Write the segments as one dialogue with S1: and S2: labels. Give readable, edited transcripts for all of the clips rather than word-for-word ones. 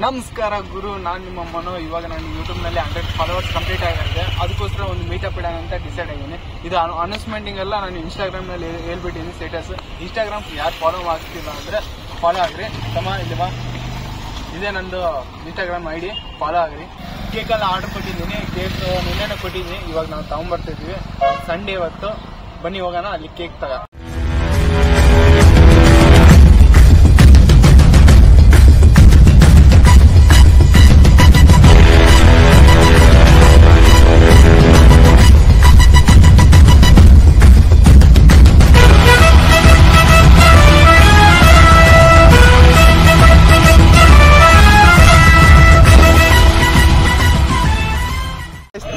S1: ನಮಸ್ಕಾರ ಗುರು, ನಾನು ನಿಮ್ಮ ಮನೋ. ಇವಾಗ ನಾನು ಯೂಟ್ಯೂಬ್ನಲ್ಲಿ 100 ಫಾಲೋವರ್ಸ್ ಕಂಪ್ಲೀಟ್ ಆಗಿರುತ್ತೆ. ಅದಕ್ಕೋಸ್ಕರ ಒಂದು ಮೀಟಪ್ ಇಡೋಣ ಅಂತ ಡಿಸೈಡ್ ಆಗಿದ್ದೀನಿ. ಇದು ಅನೌನ್ಸ್ಮೆಂಟಿಂಗ್ ಎಲ್ಲ ನಾನು ಇನ್ಸ್ಟಾಗ್ರಾಮ್ನಲ್ಲಿ ಹೇಳ್ಬಿಟ್ಟಿದ್ದೀನಿ ಸ್ಟೇಟಸ್. ಇನ್ಸ್ಟಾಗ್ರಾಮ್ ಯಾರು ಫಾಲೋ ಆಗ್ತಿಲ್ಲ ಅಂದರೆ ಫಾಲೋ ಆಗ್ರಿ. ಇಲ್ಲಿವಾ ಇದೇ ನಂದು ಇನ್ಸ್ಟಾಗ್ರಾಮ್ ID, ಫಾಲೋ ಆಗ್ರಿ. ಕೇಕೆಲ್ಲ ಆರ್ಡರ್ ಕೊಟ್ಟಿದ್ದೀನಿ. ಕೇಕ್ ನಿನ್ನೆನೇ ಕೊಟ್ಟಿದ್ದೀನಿ. ಇವಾಗ ನಾವು ತಗೊಂಡ್ಬರ್ತಿದ್ವಿ. ಸಂಡೇ ಇವತ್ತು ಬನ್ನಿ ಹೋಗೋಣ ಅಲ್ಲಿ ಕೇಕ್ ತಗ.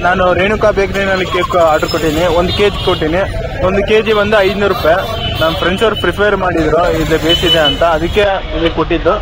S1: ನಾನು ರೇಣುಕಾ ಬೇಕರಿನಲ್ಲಿ ಕೇಕ್ ಆರ್ಡರ್ ಕೊಟ್ಟಿನಿ. 1 kg ಕೊಟ್ಟಿನಿ. 1 kg ಬಂದು 500 ರೂಪಾಯಿ. ನಮ್ಮ ಫ್ರೆಂಡ್ಸ್ ಅವ್ರು ಪ್ರಿಫೇರ್ ಮಾಡಿದ್ರು ಇದು ಬೇಸಿದೆ ಅಂತ, ಅದಕ್ಕೆ ಇಲ್ಲಿ ಕೊಟ್ಟಿದ್ದು.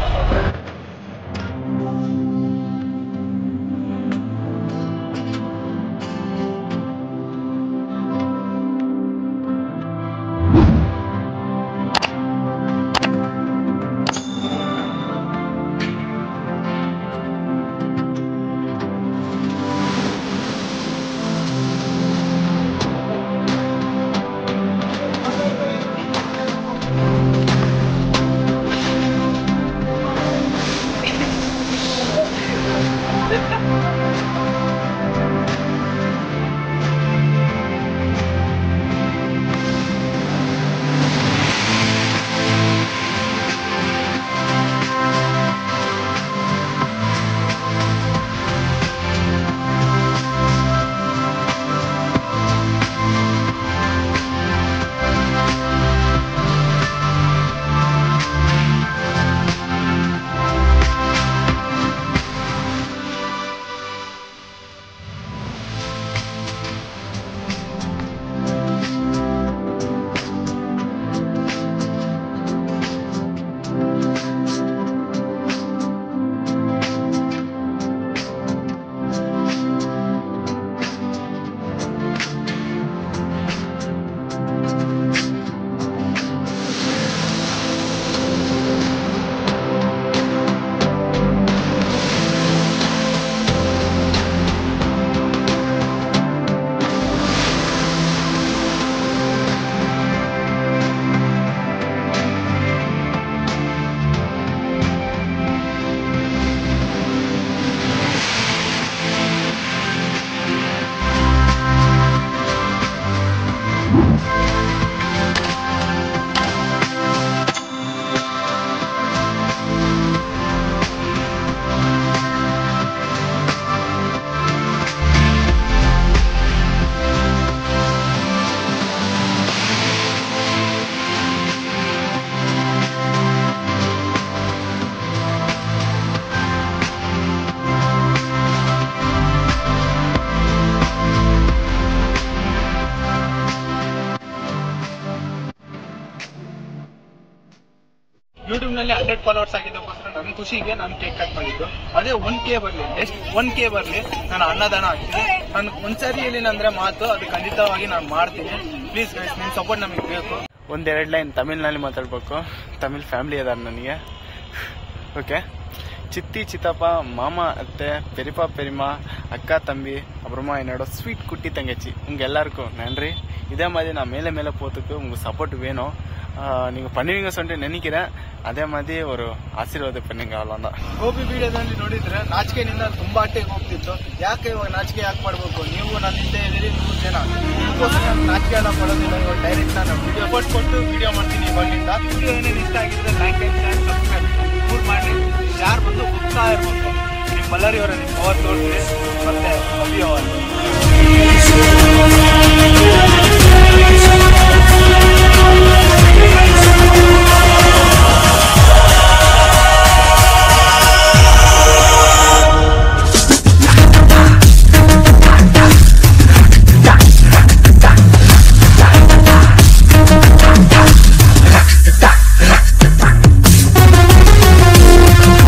S1: ಯೂಟ್ಯೂಬ್ ನಲ್ಲಿ 100 ಫಾಲೋವರ್ಸ್ ಆಗಿದ್ದಕ್ಕೋಸ್ಕರ ನನ್ನ ಖುಷಿಗೆ ನಾನು ಕೇಕ್ ಕಟ್ ಮಾಡಿದ್ದು. ಅದೇ 1K ಬರಲಿ, ಎಷ್ಟು 1K ಬರಲಿ, ನಾನು ಅನ್ನದಾನ ಹಾಕ್ತೀನಿ. ನಾನು ಒಂದ್ಸರಿ ಹೇಳಿನಂದ್ರೆ ಮಾತು ಅದು ಖಂಡಿತವಾಗಿ ನಾನು ಮಾಡ್ತೀನಿ. ಪ್ಲೀಸ್ ಗೈಸ್, ನಿಮ್ಮ ಸಪೋರ್ಟ್ ನಮಗೆ ಬೇಕು. 1-2 ಲೈನ್ ತಮಿಳ್ನಲ್ಲಿ ಮಾತಾಡ್ಬೇಕು. ತಮಿಳ್ ಫ್ಯಾಮಿಲಿ ಅದಾರ ನನಗೆ. ಓಕೆ. ಚಿತ್ತಿ ಚಿತ್ತಪ್ಪ, ಮಾಮ ಅತ್ತೆ, பெரியப்பா பெரியம்மா, அக்கா தம்பி, அப்புறமா என்னோட ஸ்வீட் குட்டி தங்கச்சி, உங்க எல்லாருக்கும் நன்றி. இதே மாதிரி நான் மேலே மேலே போறதுக்கு உங்க சப்போர்ட் வேணும். நீங்க பண்ணுவீங்க சொல்லிட்டு நினைக்கிறேன். ಅದೇ ಮಾದಿ ಅವರು ಆಶೀರ್ವಾದ ಪನ್ನಿಂಗ ಅಲ್ಲ. ಗೋಪಿ ವಿಡಿಯೋದಲ್ಲಿ ನೋಡಿದ್ರೆ ನಾಚಿಕೆನಿಂದ ತುಂಬಾ ಅಟ್ಟೆಗೆ ಹೋಗ್ತಿತ್ತು. ಯಾಕೆ ಇವಾಗ ನಾಚಿಕೆ ಯಾಕೆ ಮಾಡ್ಬೇಕು? ನೀವು ನನ್ನ ಹಿಂದೆ ಇದ್ದೀರಿ 100 ಜನ. ಇದಕ್ಕೋಸ್ಕರ ನಾಚಿಕೆ ಎಲ್ಲ ಕೊಡೋದಿಲ್ಲ. ಇವಾಗ ಡೈರೆಕ್ಟ್ ನಾನು ವಿಡಿಯೋ ಕೊಟ್ಟು ವಿಡಿಯೋ ಮಾಡ್ತೀನಿ. ಇವಾಗಿಂದ ವಿಡಿಯೋ ಏನೇನು ಇಷ್ಟ ಆಗಿದ್ರೆ ಲೈಕ್ ಆ್ಯಂಡ್ ಶೇರ್ ಸಬ್ಸ್ಕ್ರೈಬ್ ಮೂರು ಮಾಡಿ. ಯಾರು ಬಂದು ಉತ್ಸಾಹ ಇರ್ಬೇಕು. ನಿಮ್ಮ ಬಳ್ಳಾರಿಯವರ ನಿಮ್ಮ ಪವರ್ ತೋರಿಸಿ ಮತ್ತೆ ಅಭಿಯವರು